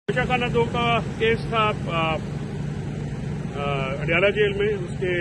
तोशा खाना 2 का केस था अडियाला जेल में। उसके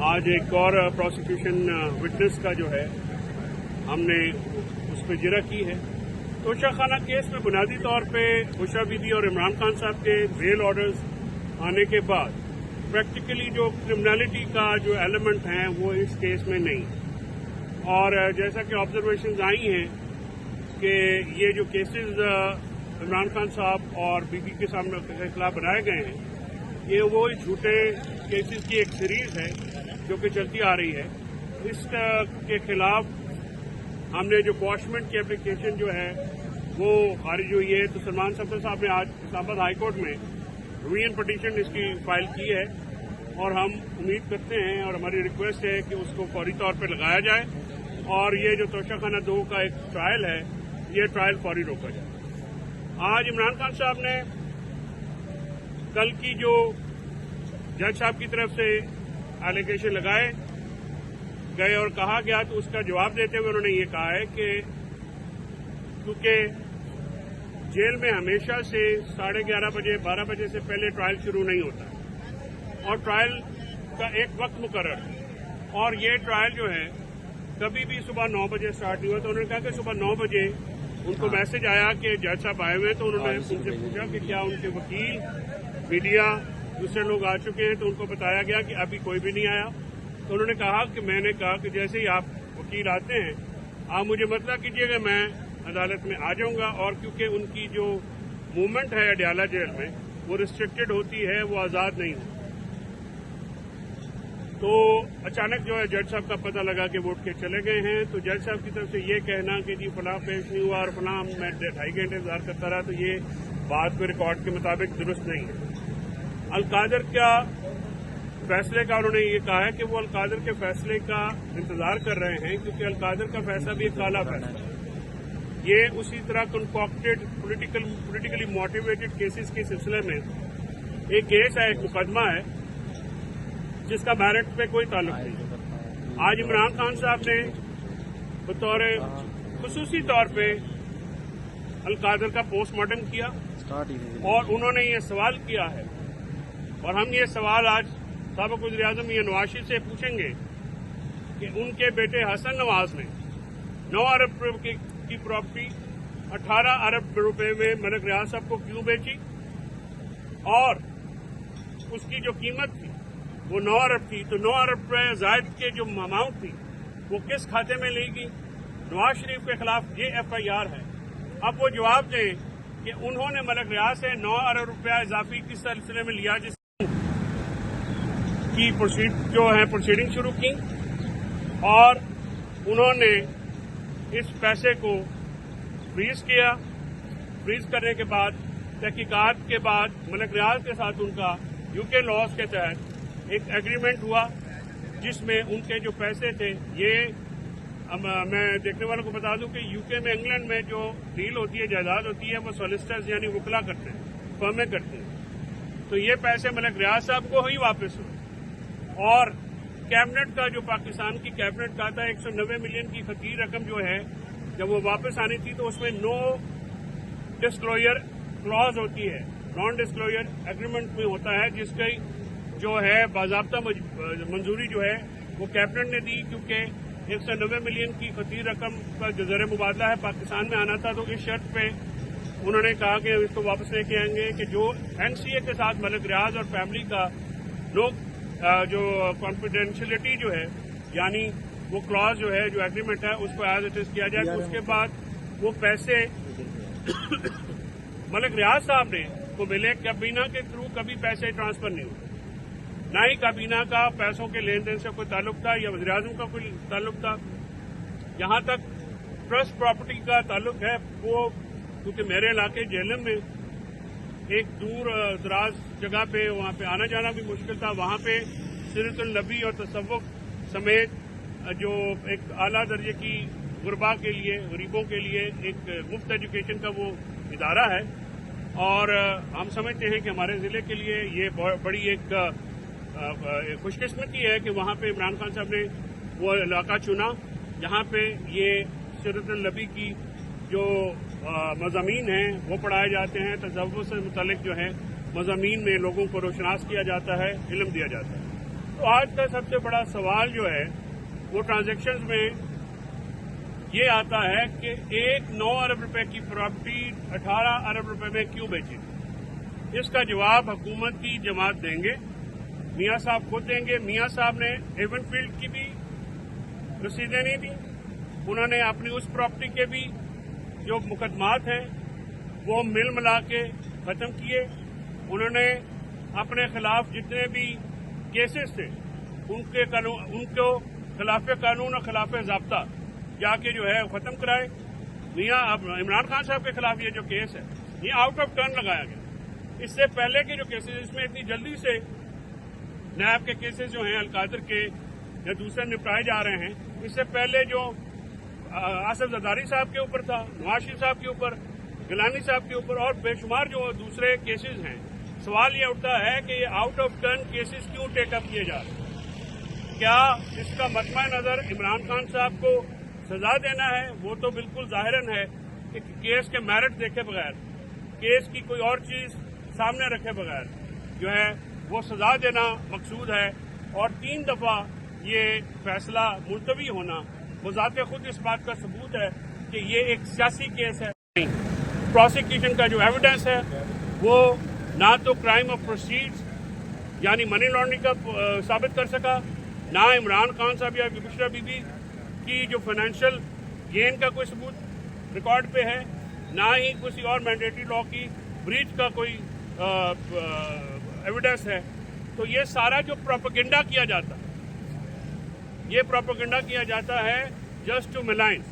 आज एक और प्रोसिक्यूशन विटनेस का जो है हमने उस पर जिरह की है। तोशा खाना केस में बुनियादी तौर पे बुशरा बीबी और इमरान खान साहब के बेल ऑर्डर्स आने के बाद प्रैक्टिकली जो क्रिमिनलिटी का जो एलिमेंट हैं वो इस केस में नहीं। और जैसा कि ऑब्जर्वेशंस आई हैं कि ये जो केसेस इमरान खान साहब और बीबी के सामने के खिलाफ बनाए गए हैं ये वो झूठे केसेस की एक सीरीज है जो कि चलती आ रही है। इसके खिलाफ हमने जो क्वाशमेंट की एप्लीकेशन जो है वो खारिज हुई है। तो सलमान सफदर साहब ने आज इस्लामाबाद हाई कोर्ट में रिवीजन पिटीशन इसकी फाइल की है और हम उम्मीद करते हैं और हमारी रिक्वेस्ट है कि उसको फौरी तौर पर लगाया जाए और ये जो तोशा खाना 2 का एक ट्रायल है ये ट्रायल फौरी रोका जाए। आज इमरान खान साहब ने कल की जो जज साहब की तरफ से एलिगेशन लगाए गए और कहा गया तो उसका जवाब देते हुए उन्होंने ये कहा है कि क्योंकि जेल में हमेशा से 11:30 बजे 12 बजे से पहले ट्रायल शुरू नहीं होता और ट्रायल का एक वक्त मुकर्रर और ये ट्रायल जो है कभी भी सुबह 9 बजे स्टार्ट नहीं हुआ। तो उन्होंने कहा कि सुबह 9 बजे उनको मैसेज आया कि जज साहब आए हुए हैं। तो उन्होंने उनसे पूछा कि क्या उनके वकील मीडिया दूसरे लोग आ चुके हैं। तो उनको बताया गया कि अभी कोई भी नहीं आया। तो उन्होंने कहा कि मैंने कहा कि जैसे ही आप वकील आते हैं आप मुझे मतलब कीजिएगा, मैं अदालत में आ जाऊंगा। और क्योंकि उनकी जो मूवमेंट है अडियाला जेल में वो रिस्ट्रिक्टेड होती है, वो आज़ाद नहीं होती। तो अचानक जो है जज साहब का पता लगा कि वो उठ के चले गए हैं। तो जज साहब की तरफ से ये कहना कि जी फलां पेश नहीं हुआ और फलां मैं 2.5 घंटे इंतजार करता रहा, तो ये बात को रिकॉर्ड के मुताबिक दुरुस्त नहीं है। अलकादर का फैसले का उन्होंने ये कहा है कि वो अलकादर के फैसले का इंतजार कर रहे हैं क्योंकि अलकादर का फैसला भी एक काला फैसला है। ये उसी तरह कंकॉक्टेड पोलिटिकली मोटिवेटेड केसेस के सिलसिले में एक केस है, एक मुकदमा है जिसका मेरिट पे कोई ताल्लुक नहीं। आज इमरान खान साहब ने बतौर खुसूसी तौर पे अलकादर का पोस्टमार्टम किया और उन्होंने ये सवाल किया है और हम ये सवाल आज साबिक़ वज़ीर-ए-आज़म नवाज शरीफ से पूछेंगे कि उनके बेटे हसन नवाज ने 9 अरब रुपए की प्रॉपर्टी 18 अरब रुपए में मलिक रियाज साहब को क्यों बेची और उसकी जो कीमत थी वो 9 अरब थी। तो 9 अरब रुपए जायद के जो अमाउंट थी वो किस खाते में ली गई। नवाज शरीफ के खिलाफ ये FIR है। अब वो जवाब दें कि उन्होंने मलिक रियाज से 9 अरब रुपया इजाफी किस सिलसिले में लिया जिसकी प्रोसीडिंग शुरू की और उन्होंने इस पैसे को फ्रीज किया। फ्रीज करने के बाद तहकीकात के बाद मलिक रियाज के साथ उनका UK लॉज के तहत एक एग्रीमेंट हुआ जिसमें उनके जो पैसे थे ये मैं देखने वालों को बता दूं कि UK में इंग्लैंड में जो डील होती है, जायदाद होती है, वो सॉलिसिटर्स यानी वकला करते हैं, फर्में करते हैं। तो ये पैसे मलिक रियाज साहब को ही वापस हुए और कैबिनेट का जो पाकिस्तान की कैबिनेट का था 190 मिलियन की फकीर रकम जो है जब वो वापस आनी थी तो उसमें नो डिस्क्लोजर क्लॉज होती है, नॉन डिस्क्लोजर एग्रीमेंट में होता है जिसकी जो है बाज़ाब्ता मंजूरी जो है वो कैबिनेट ने दी क्योंकि 190 मिलियन की फकीर रकम का जो ज़र मुबादला है पाकिस्तान में आना था। तो इस शर्त पे उन्होंने कहा कि इसको वापस लेके आएंगे कि जो NCA के साथ मलिक रियाज और फैमिली का जो कॉन्फिडेंशियलिटी जो है यानी वो क्लॉज जो है जो एग्रीमेंट है उसको एज इट इज किया जाए। उसके बाद वो पैसे मलिक रियाज साहब ने को मिले। काबीना के थ्रू कभी पैसे ट्रांसफर नहीं हुए, ना ही काबीना का पैसों के लेन देन से कोई ताल्लुक था या वज़ीर-ए-आज़म का कोई ताल्लुक था। जहां तक ट्रस्ट प्रॉपर्टी का ताल्लुक है वो क्योंकि मेरे इलाके जेलम में एक दूर दराज जगह पे वहां पे आना जाना भी मुश्किल था। वहां पे सिरतुल नबी और तसव्वुफ समेत जो एक आला दर्जे की गुरबा के लिए गरीबों के लिए एक मुफ्त एजुकेशन का वो इदारा है और हम समझते हैं कि हमारे जिले के लिए ये बड़ी एक खुशकिस्मती है कि वहां पे इमरान खान साहब ने वो इलाका चुना जहां पे ये सिरतुल नबी की जो मज़ामीन हैं वो पढ़ाए जाते हैं, तज़व्वुज़ से मुतल्लिक़ जो है मज़ामीन में लोगों को रोशनास किया जाता है, इल्म दिया जाता है। तो आज का सबसे बड़ा सवाल जो है वो ट्रांजैक्शंस में ये आता है कि एक 9 अरब रुपए की प्रॉपर्टी 18 अरब रुपए में क्यों बेची। इसका जवाब हुकूमत की जमात देंगे, मियाँ साहब खुद देंगे। मियाँ साहब ने एवनफील्ड की भी रसीदें नहीं दी, उन्होंने अपनी उस प्रॉपर्टी के भी जो मुकदमात हैं वो मिल मिला के ख़त्म किए। उन्होंने अपने खिलाफ जितने भी केसेस थे उनको खिलाफ कानून और खिलाफ ज़ाब्ता जाके जो है ख़त्म कराए। मियाँ अब इमरान खान साहब के खिलाफ ये जो केस है ये आउट ऑफ टर्न लगाया गया। इससे पहले के जो केसेस, इसमें इतनी जल्दी से नैब के केसेस जो हैं अलकादर के या दूसरे निपटाए जा रहे हैं, इससे पहले जो आसिफ जरदारी साहब के ऊपर था, नवाज शरीफ साहब के ऊपर, गिलानी साहब के ऊपर और बेशुमार जो दूसरे केसेस हैं, सवाल ये उठता है कि ये आउट ऑफ टर्न केसेस क्यों टेकअप किए जा रहे हैं। क्या इसका मतमा नज़र इमरान खान साहब को सजा देना है? वो तो बिल्कुल ज़ाहिरन है कि केस के मेरिट देखे बगैर, केस की कोई और चीज़ सामने रखे बगैर जो है वो सजा देना मकसूद है। और 3 दफ़ा ये फैसला मुलतवी होना वो ज़ाते खुद इस बात का सबूत है कि ये एक सियासी केस है। प्रोसिक्यूशन का जो एविडेंस है वो ना तो क्राइम ऑफ प्रोसीड्स यानी मनी लॉन्ड्रिंग का साबित कर सका, ना इमरान खान साहब या बुशरा बीबी की जो फाइनेंशियल गेन का कोई सबूत रिकॉर्ड पे है, ना ही किसी और मैंडेटरी लॉ की ब्रीच का कोई एविडेंस है। तो ये सारा जो प्रोपेगेंडा किया जाता है, ये प्रोपेगेंडा किया जाता है जस्ट टू मिलाइन,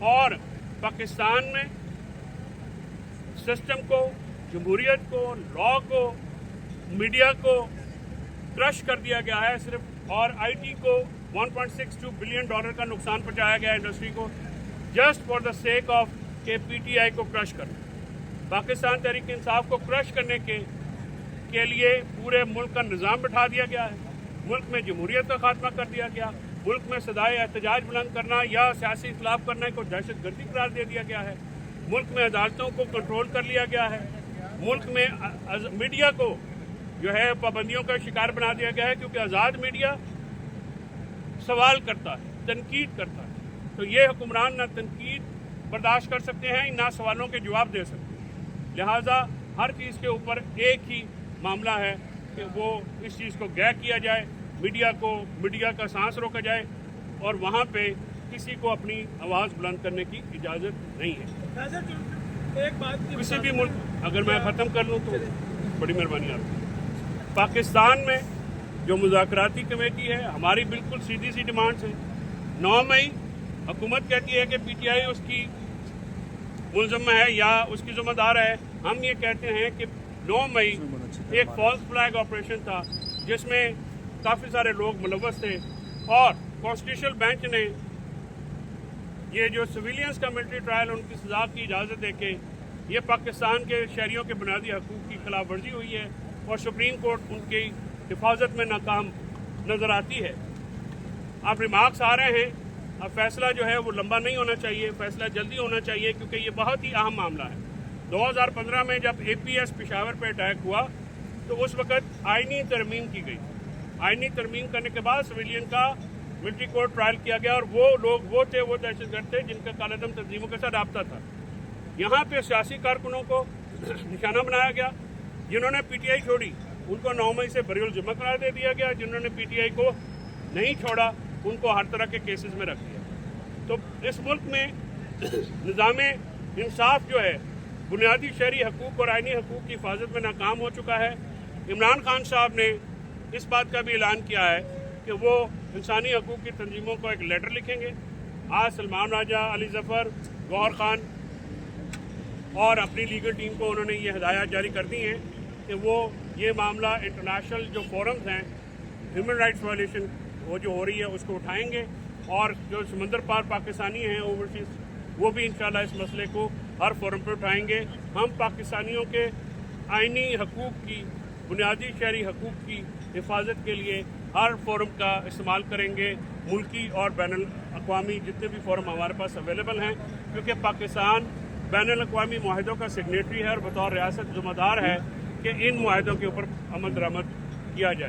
और पाकिस्तान में सिस्टम को, जमहूरियत को, लॉ को, मीडिया को क्रश कर दिया गया है सिर्फ, और आईटी को $1.62 बिलियन का नुकसान पहुंचाया गया इंडस्ट्री को just for the sake of के पीटीआई को क्रश करना। पाकिस्तान तहरीक इंसाफ को क्रश करने के लिए पूरे मुल्क का निज़ाम बिठा दिया गया है, मुल्क में जमहूरियत का खात्मा कर दिया गया, मुल्क में सदाए एहतजाज बुलंद करना या सियासी इख्तिलाफ करने को दहशत गर्दी करार दे दिया गया है, मुल्क में अदालतों को कंट्रोल कर लिया गया है, मुल्क में मीडिया को जो है पाबंदियों का शिकार बना दिया गया है, क्योंकि आज़ाद मीडिया सवाल करता है, तनकीद करता है। तो ये हुक्मरान ना तनकीद बर्दाश्त कर सकते हैं, ना सवालों के जवाब दे सकते हैं। लिहाजा हर चीज़ के ऊपर एक ही मामला है कि वो इस चीज़ को गैर किया जाए, मीडिया का सांस रोका जाए, और वहाँ पे किसी को अपनी आवाज़ बुलंद करने की इजाज़त नहीं है। एक बात किसी भी मुल्क, अगर मैं ख़त्म कर लूँ तो बड़ी मेहरबानी आपकी। पाकिस्तान में जो मुज़ाकराती कमेटी है, हमारी बिल्कुल सीधी सी डिमांड्स है। 9 मई हुकूमत कहती है कि पीटीआई उसकी मुलज़म है या उसकी ज़िम्मेदार है। हम ये कहते हैं कि 9 मई एक फॉल्स फ्लैग ऑपरेशन था जिसमें काफ़ी सारे लोग मुलव्वस थे, और कॉन्स्टिट्यूशनल बेंच ने ये जो सिविलियंस का मिलिट्री ट्रायल उनकी सज़ा की इजाज़त देके ये पाकिस्तान के शहरियों के बुनियादी हकूक़ की खिलाफ वर्जी हुई है, और सुप्रीम कोर्ट उनकी हिफाजत में नाकाम नज़र आती है। अब रिमार्क्स आ रहे हैं, अब फैसला जो है वो लंबा नहीं होना चाहिए, फैसला जल्दी होना चाहिए, क्योंकि ये बहुत ही अहम मामला है। 2015 में जब APS पेशावर पे अटैक हुआ तो उस वक़्त आइनी तरमीम की गई। आइनी तरमीम करने के बाद सिविलियन का मिलिट्री कोर्ट ट्रायल किया गया, और वो लोग वो दहशतगर्द थे जिनका कालेदम तंजीमों के साथ राब्ता था। यहाँ पे सियासी कारकुनों को निशाना बनाया गया। जिन्होंने PTI छोड़ी उनको 9 मई से बरीउल ज़िम्मा करार दे दिया गया, जिन्होंने PTI को नहीं छोड़ा उनको हर तरह के केसेस में रख दिया। तो इस मुल्क में निज़ाम इंसाफ जो है बुनियादी शहरी हकूक़ और आइनी हकूक़ की हिफाजत में नाकाम हो चुका है। इमरान खान साहब ने इस बात का भी ऐलान किया है कि वो इंसानी हकूक़ की तंजीमों को एक लेटर लिखेंगे। आज सलमान राजा, अली ज़फ़र, गौहर खान और अपनी लीगल टीम को उन्होंने ये हिदायत जारी कर दी हैं कि वो ये मामला इंटरनेशनल जो फोरम्स हैं ह्यूमन राइट्स वायलेशन वो जो हो रही है उसको उठाएंगे, और जो समंदर पार पाकिस्तानी हैं ओवरसीज़ वो भी इंशाल्लाह इस मसले को हर फोरम पर उठाएंगे। हम पाकिस्तानियों के आइनी हकूक़ की, बुनियादी शहरी हकूक़ की हिफाजत के लिए हर फोरम का इस्तेमाल करेंगे, मुल्की और बैनुल अक़वामी जितने भी फोरम हमारे पास अवेलेबल हैं, क्योंकि पाकिस्तान بین الاقوامی معاہدوں کا سگنیٹری ہے اور بطور ریاست ذمہ دار ہے کہ ان معاہدوں کے اوپر عمل درآمد کیا جائے.